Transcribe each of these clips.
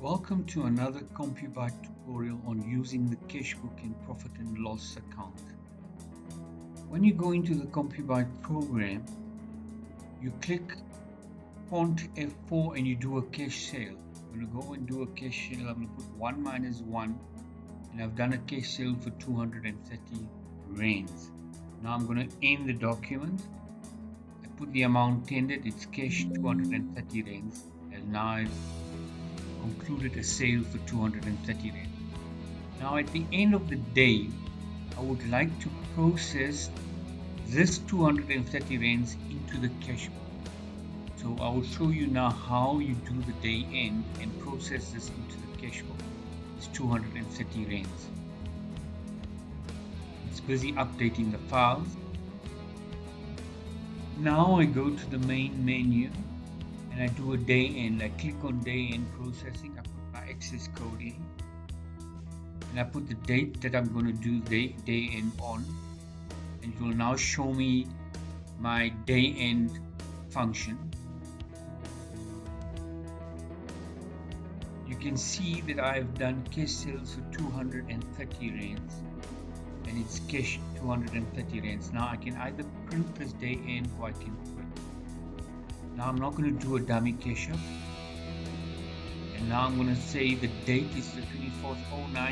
Welcome to another CompuByte tutorial on using the cashbook in profit and loss account. When you go into the CompuByte program, you click font F4 and you do a cash sale. I'm going to go and do a cash sale. I'm going to put 1 minus 1 and I've done a cash sale for 230 rands. Now I'm going to end the document. I put the amount tendered, it's cash 230 rands, and now I've concluded a sale for 230 rand. Now at the end of the day, I would like to process this 230 rands into the cash book. So I will show you now how you do the day end and process this into the cash book. It's 230 rands. It's busy updating the files. Now I go to the main menu and I do a day end. I click on day end processing. I put my access code in and I put the date that I'm going to do day end on, and it will now show me my day end function. You can see that I've done cash sales for 230 rands and it's cash 230 rands. Now I can either print this day end or I can quit. Now I'm not going to do a dummy cash up, and now I'm going to say the date is the 24th/09 to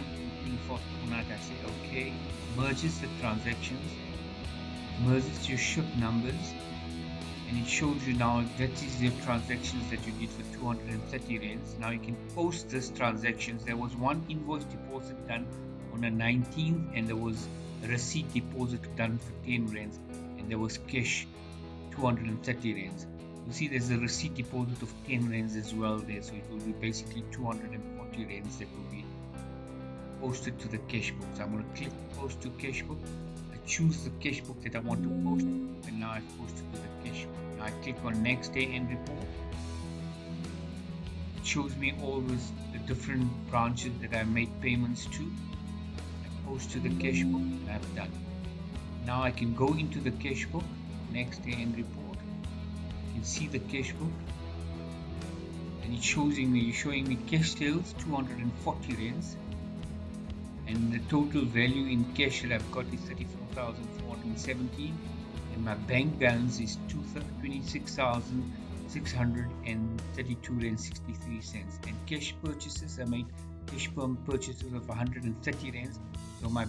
24th/09. I say OK, merges the transactions, merges your ship numbers, and it shows you now that is your transactions that you did for 230 rands. Now you can post this transactions. There was one invoice deposit done on the 19th and there was a receipt deposit done for 10 rands and there was cash 230 rands. You see there's a receipt deposit of 10 rands as well there, so it will be basically 240 rands that will be posted to the cash book. So I'm going to click post to cash book. I choose the cash book that I want to post, and now I've posted to the cash book. Now I click on next day end report. It shows me all the different branches that I made payments to. I post to the cash book and I've done. Now I can go into the cash book, next day end report. You can see the cash book and it's showing me cash sales 240 rands, and the total value in cash that I've got is 34,417, and my bank balance is 26,632 rand 63 cents. And cash purchases, I made cash purchases of 130 rands, so my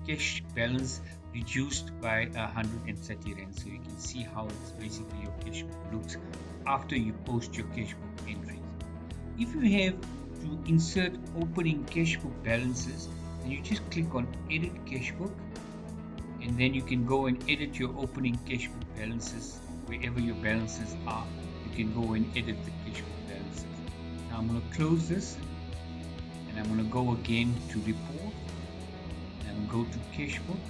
cash balance reduced by 130 rand. So you can see how it's basically your cash book looks after you post your cash book entries. If you have to insert opening cash book balances, then you just click on edit cash book, and then you can go and edit your opening cash book balances wherever your balances are. You can go and edit the cash book balances. Now I'm going to close this and I'm going to go again to report and go to cash book.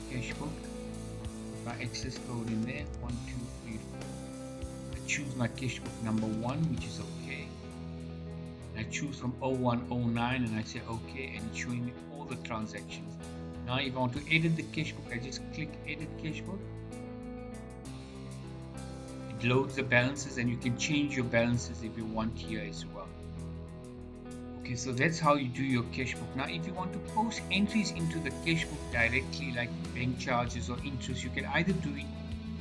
Cash book, my access code in there, 1, 2, 3, 4. I choose my cash book number 1, which is OK. And I choose from 0109 and I say OK, and it's showing me all the transactions. Now if I want to edit the cash book, I just click edit cash book. It loads the balances and you can change your balances if you want here as well. Okay, so that's how you do your cash book. Now if you want to post entries into the cash book directly, like bank charges or interest, you can either do it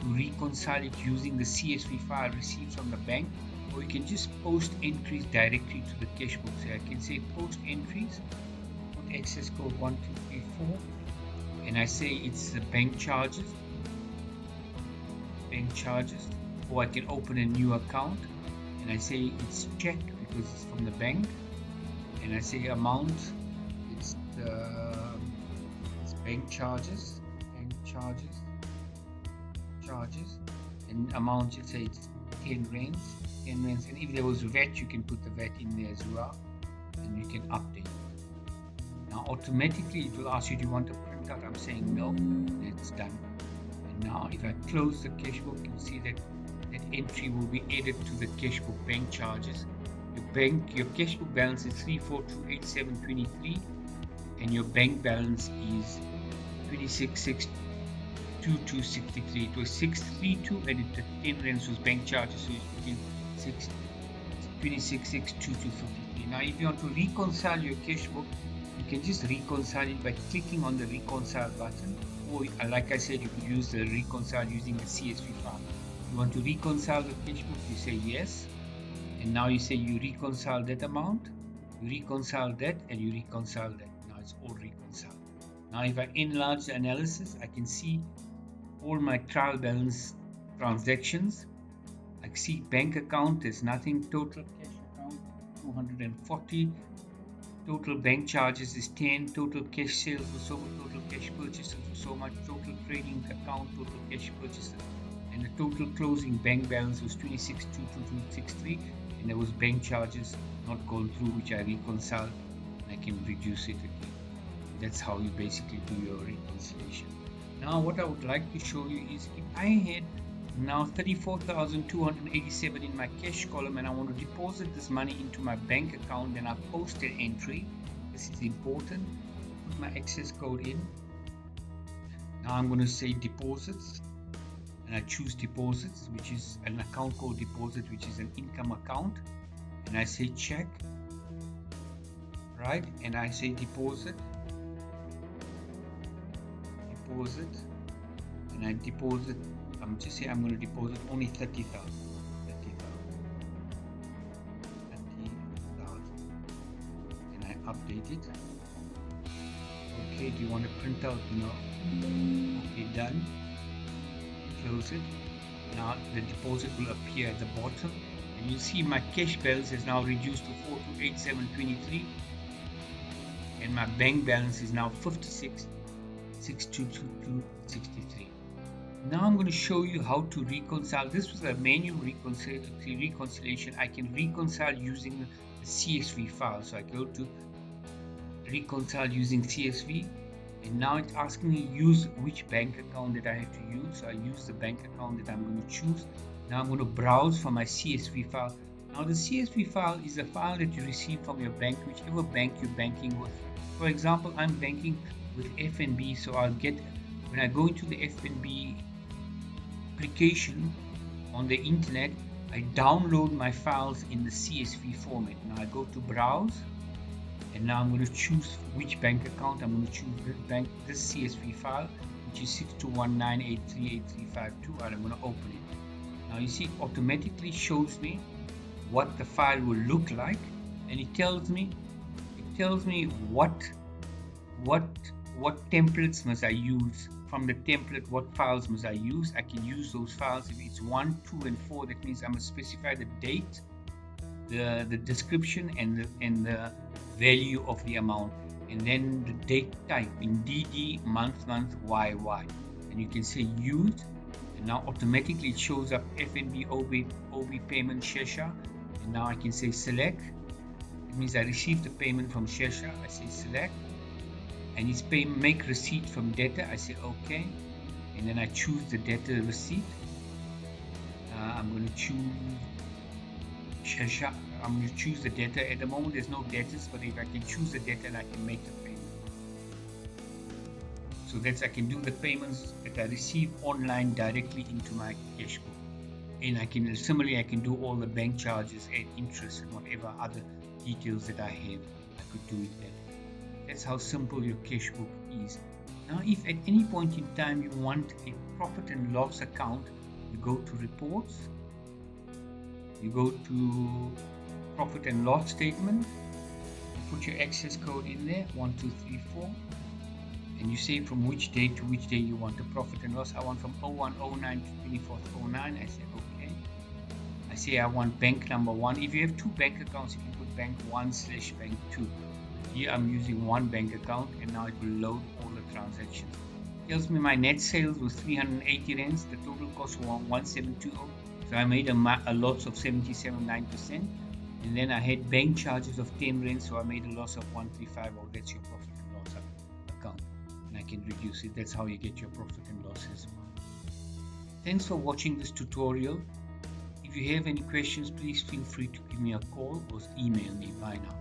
to reconcile it using the CSV file received from the bank, or you can just post entries directly to the cash book. So I can say post entries, put access code 1234, and I say it's the bank charges, or I can open a new account and I say it's checked because it's from the bank. And I say amount, it's bank charges, and amount, you say it's 10 rands, and if there was VAT, you can put the VAT in there as well, and you can update it. Now automatically it will ask you, do you want a printout? I'm saying no, and it's done. And now if I close the cash book, you see that entry will be added to the cash book bank charges. Your cash book balance is 34287.23 and your bank balance is 26,622 2263. It was 632 and the 10 rands was bank charges, so it's between 26,622.53. Now if you want to reconcile your cash book, you can just reconcile it by clicking on the reconcile button, or like I said, you could use the reconcile using the CSV file. You want to reconcile the cash book, you say yes, and now you say you reconcile that amount, you reconcile that, and you reconcile that. Now it's all reconciled. Now if I enlarge the analysis, I can see all my trial balance transactions. I see bank account, there's nothing. Total cash account 240, total bank charges is 10, total cash sales was so much, total cash purchases was so much, total trading account, total cash purchases, and the total closing bank balance was 26,222.63, and there was bank charges not gone through, which I reconciled, and I can reduce it again. That's how you basically do your reconciliation. Now what I would like to show you is, if I had now 34,287 in my cash column and I want to deposit this money into my bank account, then I post an entry. This is important. Put my access code in. Now I'm going to say deposits, and I choose deposits, which is an account called deposit, which is an income account, and I say check, right? And I say deposit, and I deposit. I'm just saying I'm going to deposit only 30,000, and I update it. Okay, do you want to print out? No. Okay, done. Close it. Now the deposit will appear at the bottom, and you see my cash balance is now reduced to 4287.23, and my bank balance is now 56,622.63. Now I'm going to show you how to reconcile. This was a manual reconciliation. I can reconcile using the CSV file. So I go to reconcile using CSV, and now it's asking me use which bank account that I have to use. So I use the bank account that I'm going to choose. Now I'm going to browse for my CSV file. Now the CSV file is a file that you receive from your bank, whichever bank you're banking with. For example, I'm banking with FNB, so I'll get, when I go into the FNB application on the internet, I download my files in the CSV format. Now I go to browse, and now I'm going to choose which bank account. I'm going to choose this CSV file, which is 6219838352, and I'm going to open it. Now you see it automatically shows me what the file will look like, and it tells me what templates must I use. From the template, what files must I use? I can use those files. If it's 1, 2, and 4, that means I must specify the date, the description, and the value of the amount, and then the date type in DD, month, YY, and you can say use, and now automatically it shows up FNB OB payment Shesha, and now I can say select. It means I received the payment from Shesha. I say select. And it's make receipt from debtor. I say OK, and then I choose the debtor receipt. I'm going to choose Shesha. I'm going to choose the debtor. At the moment there's no debtors, but if I can choose the debtor, and I can make the payment. So that's, I can do the payments that I receive online directly into my cash book, and I can similarly I can do all the bank charges and interest and whatever other details that I have. I could do it there. That's how simple your cash book is. Now if at any point in time you want a profit and loss account, you go to reports, you go to profit and loss statement, put your access code in there, 1234, and you say from which day to which day you want the profit and loss. I want from 0109 to 2409. I say OK. I say I want bank number 1. If you have 2 bank accounts, you can put bank 1/bank 2. Here I'm using 1 bank account, and now it will load all the transactions. It tells me my net sales was 380 rands. The total cost was 1720. So I made a loss of 77.9%. And then I had bank charges of 10 rands, so I made a loss of 135. Oh, that's your profit and loss account. And I can reduce it. That's how you get your profit and losses. Thanks for watching this tutorial. If you have any questions, please feel free to give me a call or email me. Bye now.